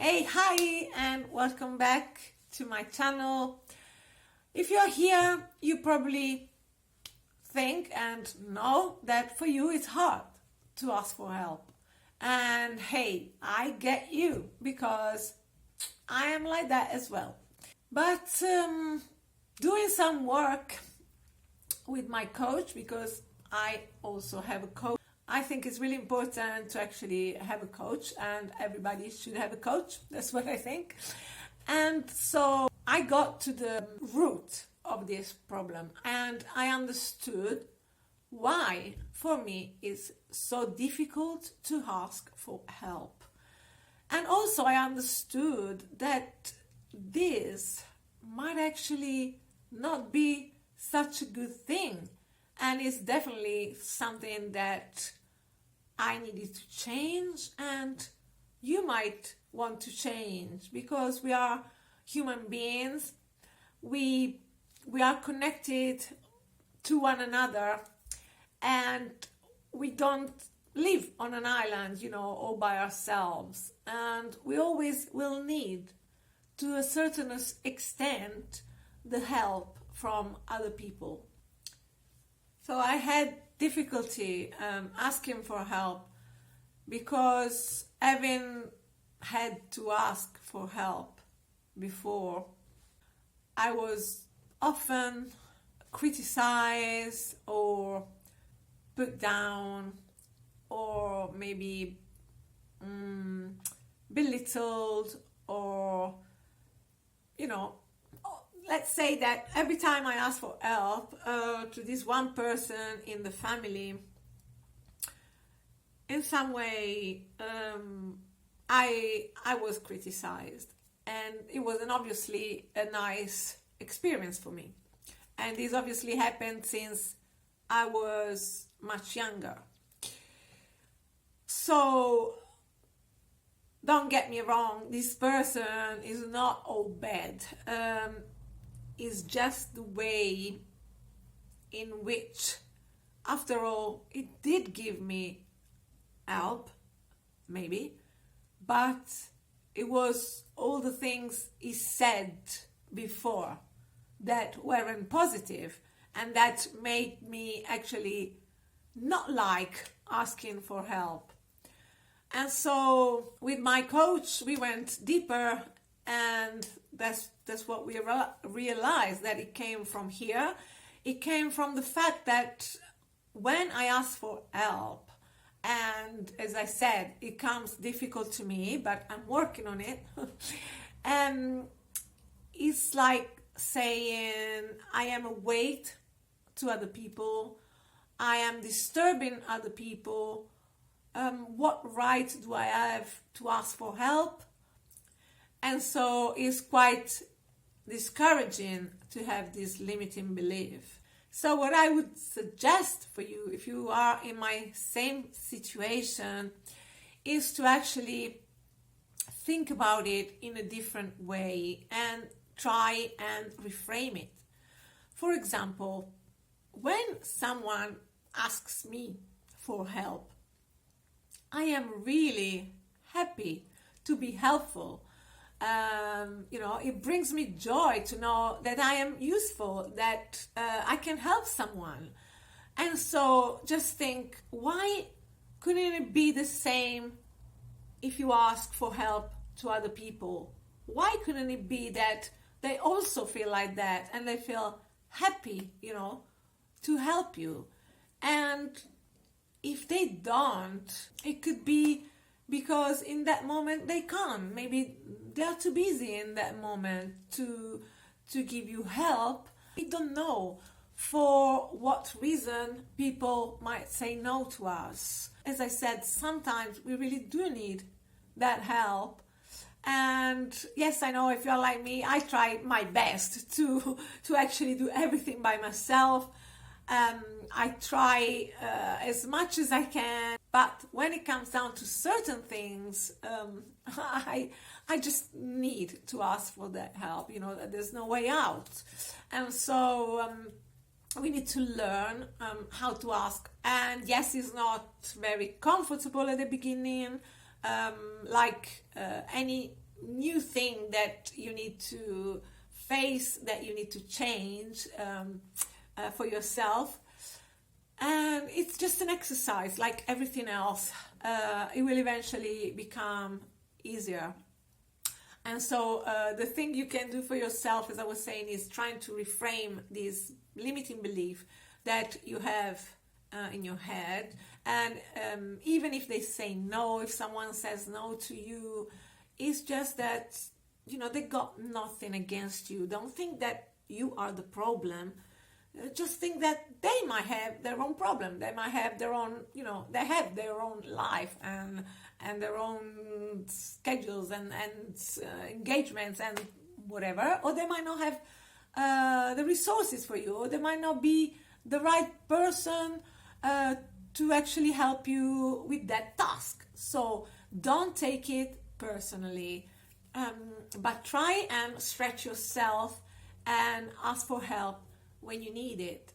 Hey, hi, and welcome back to my channel. If you're here, you probably think and know that for you it's hard to ask for help. And hey, I get you because I am like that as well. But doing some work with my coach, because I also have a coach, I think it's really important to actually have a coach, and everybody should have a coach. That's what I think. And so I got to the root of this problem, and I understood why for me it's so difficult to ask for help. And also I understood that this might actually not be such a good thing, and it's definitely something that I needed to change, and you might want to change, because we are human beings. We are connected to one another, and we don't live on an island, all by ourselves. And we always will need, to a certain extent, the help from other people. So I had difficulty asking for help, because having had to ask for help before, I was often criticized or put down, or maybe belittled, or let's say that every time I asked for help to this one person in the family, in some way I was criticized, and it wasn't obviously a nice experience for me. And this obviously happened since I was much younger. So don't get me wrong, this person is not all bad. It's just the way in which, after all, it did give me help, maybe, but it was all the things he said before that weren't positive, and that made me actually not like asking for help. And so with my coach, we went deeper, and that's what we realized, that it came from here. It came from the fact that when I ask for help, and as I said, it comes difficult to me, but I'm working on it. And it's like saying I am a weight to other people. I am disturbing other people. What right do I have to ask for help? And so it's quite discouraging to have this limiting belief. So what I would suggest for you, if you are in my same situation, is to actually think about it in a different way and try and reframe it. For example, when someone asks me for help, I am really happy to be helpful. It brings me joy to know that I am useful, that I can help someone. And so just think, why couldn't it be the same if you ask for help to other people? Why couldn't it be that they also feel like that, and they feel happy, to help you? And if they don't, it could be because in that moment they can't. Maybe they're too busy in that moment to give you help. We don't know for what reason people might say no to us. As I said, sometimes we really do need that help. And yes, I know, if you're like me, I try my best to actually do everything by myself. I try as much as I can, but when it comes down to certain things, I just need to ask for that help. There's no way out. And so we need to learn how to ask. And yes, it's not very comfortable at the beginning, like any new thing that you need to face, that you need to change for yourself. And it's just an exercise like everything else. It will eventually become easier. And so the thing you can do for yourself, as I was saying, is trying to reframe this limiting belief that you have in your head. And even if they say no, if someone says no to you, it's just that, they got nothing against you. Don't think that you are the problem. Just think that they might have their own problem. They might have their own, they have their own life and their own schedules and engagements and whatever. Or they might not have the resources for you, or they might not be the right person to actually help you with that task. So don't take it personally, but try and stretch yourself and ask for help when you need it.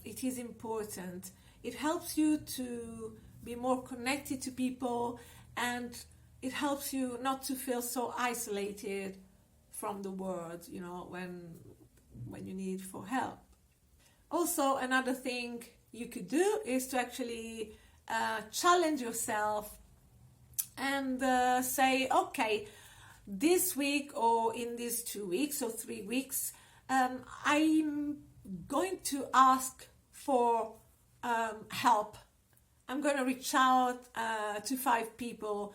It is important. It helps you to be more connected to people, and it helps you not to feel so isolated from the world, when you need for help. Also, another thing you could do is to actually challenge yourself and say, okay, this week or in these 2 weeks or 3 weeks, I'm going to ask for help. I'm going to reach out to 5 people,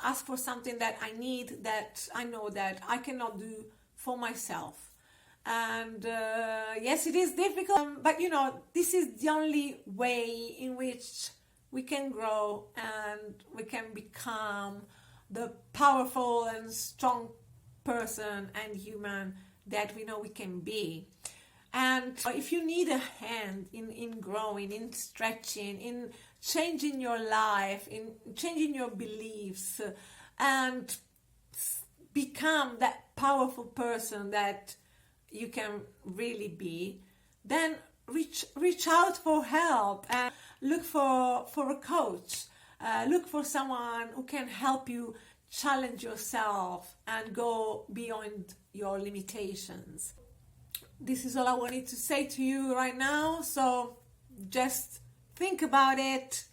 ask for something that I need, that I know that I cannot do for myself. And yes, it is difficult, but this is the only way in which we can grow and we can become the powerful and strong person and human that we know we can be. And if you need a hand in growing, in stretching, in changing your life, in changing your beliefs, and become that powerful person that you can really be, then reach out for help and look for a coach. Look for someone who can help you challenge yourself and go beyond your limitations. This is all I wanted to say to you right now. So just think about it,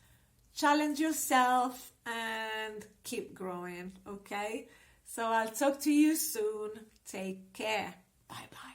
challenge yourself, and keep growing, okay? So I'll talk to you soon. Take care. Bye-bye.